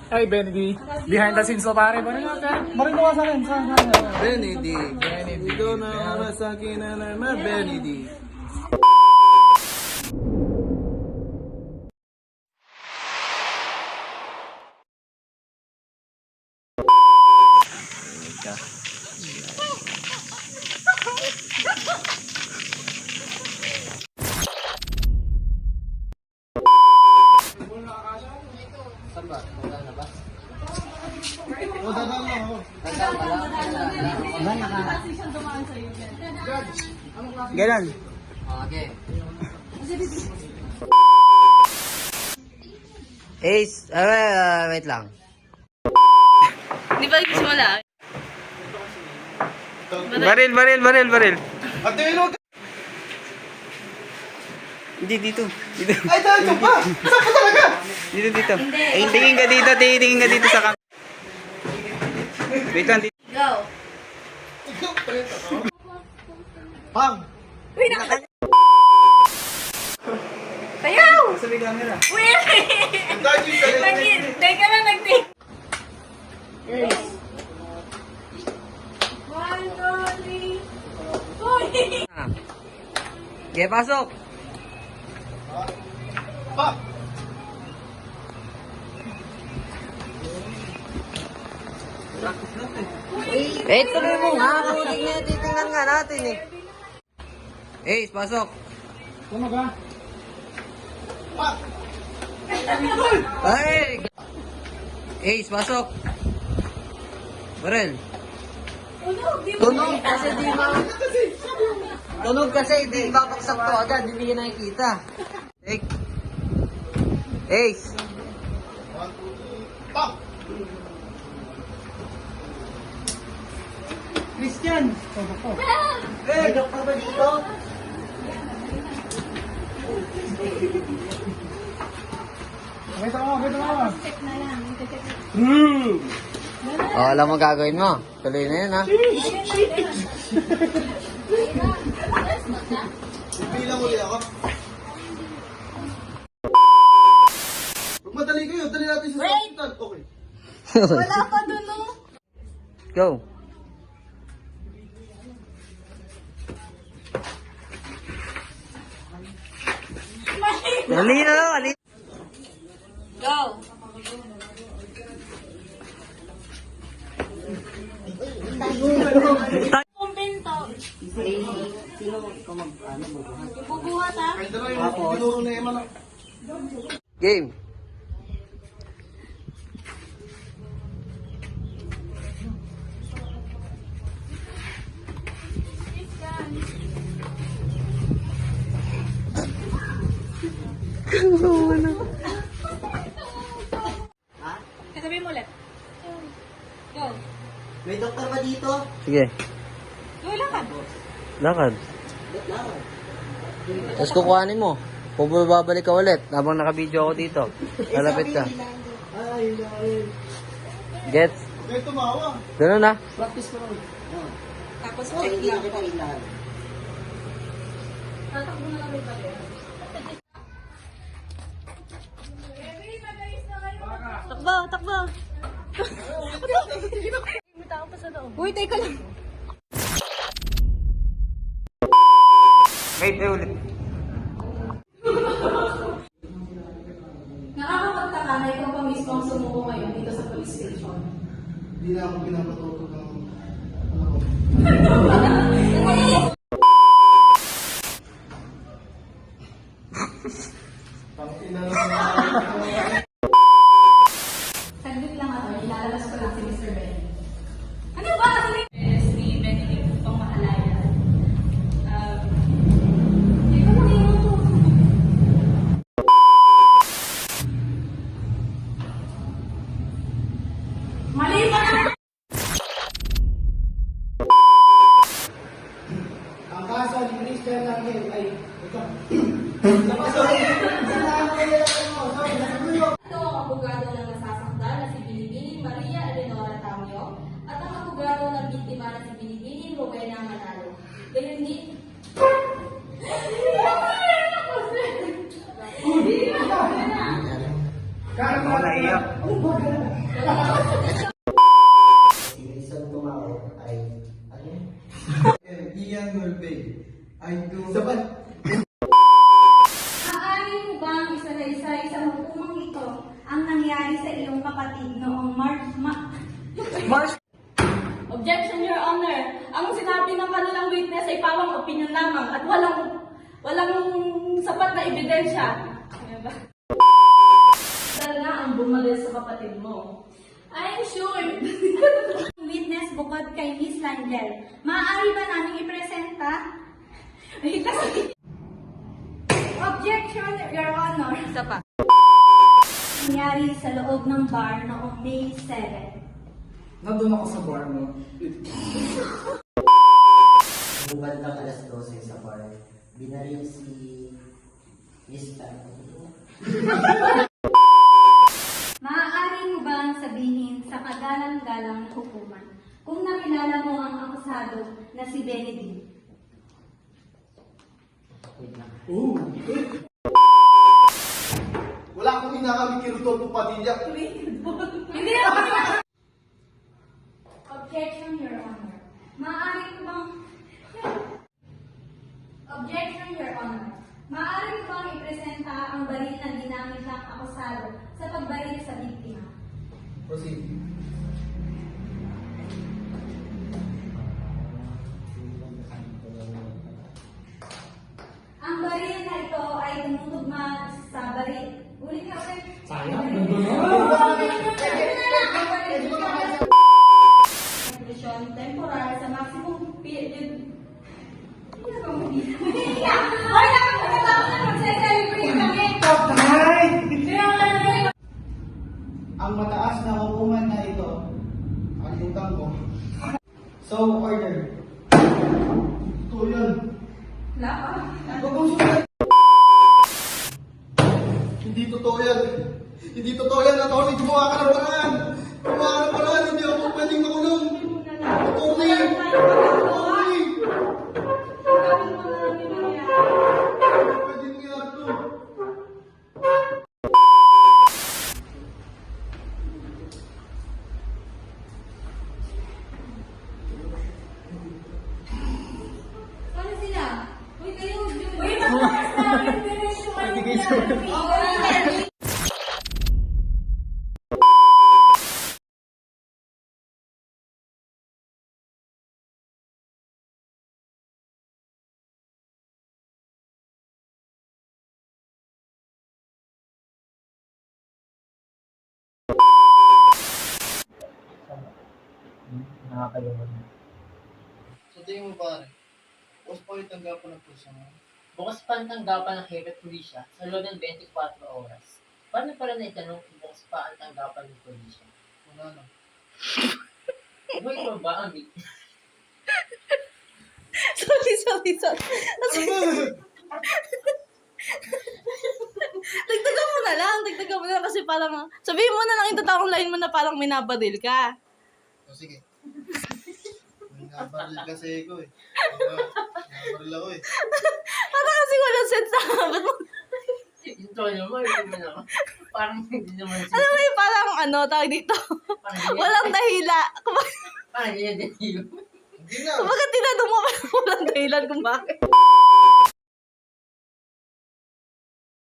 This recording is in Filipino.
Ay, Benedy. Behind the scenes to pare. Marino ka sa akin. Benedict. Ikaw na para sa akin na Benedict. O, dadaan lang ako. Ganun. Okay. Ace, wait lang. Di ba nagsimula? Baril. Ate, ilog! Hindi, dito. Ay, dito pa! Saan ka talaga? Dito. Ay, tingin ka dito sa camera. Wait lang, dito. Go! Pam! Uy, Tayaw! Sa may camera. Uy! Dahil yung galit. Teka lang, nag-take. One, two, three. Uy! Okay, pasok. Pa! Tuloy mo nga. Titingnan nga natin eh. Ace, pasok. Ano ba? Pa! Ay! Ace, pasok. Baril. Tunog kasi di babaksak to agad, hindi yan nakikita. Take. Ace. Pa! Christian! May doktor ba dito? Kita mo. Alam mo gagawin mo. Tuloy na yun ha. Bilang uli ako. Magmadali kayo, dali natin sa hospital. Okay. Wala pa dun, no? Go. Dali na lang, dali. Go! Kumpento. Bubuhat, ha? Kahit na lang yung tinuro na Emma lang. Game. Sabihin mo ulit. Go. May doktor ba dito? Sige. Go, lakad. Lakad. Tapos kukuhanin mo. Babalik ka ulit habang naka-video ako dito. Lalapit ka. Gets? May tumawa. Ganun na. Practice ko lang. Tapos check lang. Tatakbo na lang ba din? Takbo! May tao pa sa loob. Uy, teka lang. Wait, ulit. Nakakapagtaka na ikaw pa mismo ang sumuko ngayon dito sa police station. Hindi na ako pinapatuto ng ano ko. Pang-ina lang. Saglit lang ako, ilalabas ko lang si Mr. Benny. Ano ba? Ni Benedict pang mahalaya. Ikaw lang yung ito. Mali pa na! Ang kaso ni Christian lang yun ay ito. Ito ang abogado ng nasasaktan na si Binibining Maria Eleonora Tamio at ang abogado ng biktima na si Binibining Rowena Manalo. Ganun din. Kaya mo naiyak. Si Rizal Tumao ay, ano yun? Ian Mulvey. I do... Sabat! Maaari mo bang isa-isa sa hukumang ito ang nangyari sa iyong kapatid noong March! Objection, Your Honor. Ang sinabi ng kanilang witness ay pawang opinion lamang at walang sapat na ebidensya. Dahil nga ang bumalil sa kapatid mo. I'm sure. witness bukod kay Miss Langel? Maaari ba namin ipresenta? Objection, Your Honor. Isa pa. Nangyari sa loob ng bar noong May 7. Nandun ako sa bar mo. Nung bandang alas 12 sa bar, binaril si Miss Maaari mo bang sabihin sa kagalang-galang na hukuman kung nakilala mo ang akusado na si Benedict? Wala akong hinakamit kay Rodolfo Padilla. Hindi ako. Objection, Your Honor. Maaari mo bang... Objection, Your Honor. Maaari mo bang ipresenta ang baril na ginamit ng akusado sa pagbaril sa biktima? Proceed. Ang baril na ito ay tumutugma sa baril. Ulit ka ulit. Sayang, nandun na. Execution temporal sa maximum period. Ay, nakakatawa na mag-celebrate kami. Ang mataas na hukuman na ito, kalimutan ko. So, order. Ito yun. Hindi totoo yan. Hindi totoo yan. Atty. Gumawa ka ng paraan. Gumawa ka ng paraan. Hindi ako pwedeng makulong. Atty. Atty. Pwede nangyari to. Ano sila? Uy, kayo. Uy, matakas na. Nakakalimutan. Sa tingin mo pare, bukas pa yung tanggapan ng pusa mo. Bukas pa ang tanggapan ng Hepe Pulisya sa loob ng 24 oras. Paano pala naitanong kung bukas pa ang tanggapan ng Pulisya? Wala na. Uy, ikaw ba ang big? Sorry. Dagdagan mo na lang kasi parang, sabihin mo na lang yung totoong line mo na parang minabadil ka. O sige. May nabaril kasi ako eh. Nabaril ako eh. Parang kasi walang sense na ba't mo. Yung tono mo, hindi mo naman. Parang hindi naman siya. Alam mo yung parang tawag dito. Walang dahila. Parang hindi niya Hindi na. Kumbaga tinanong mo walang dahilan kung bakit.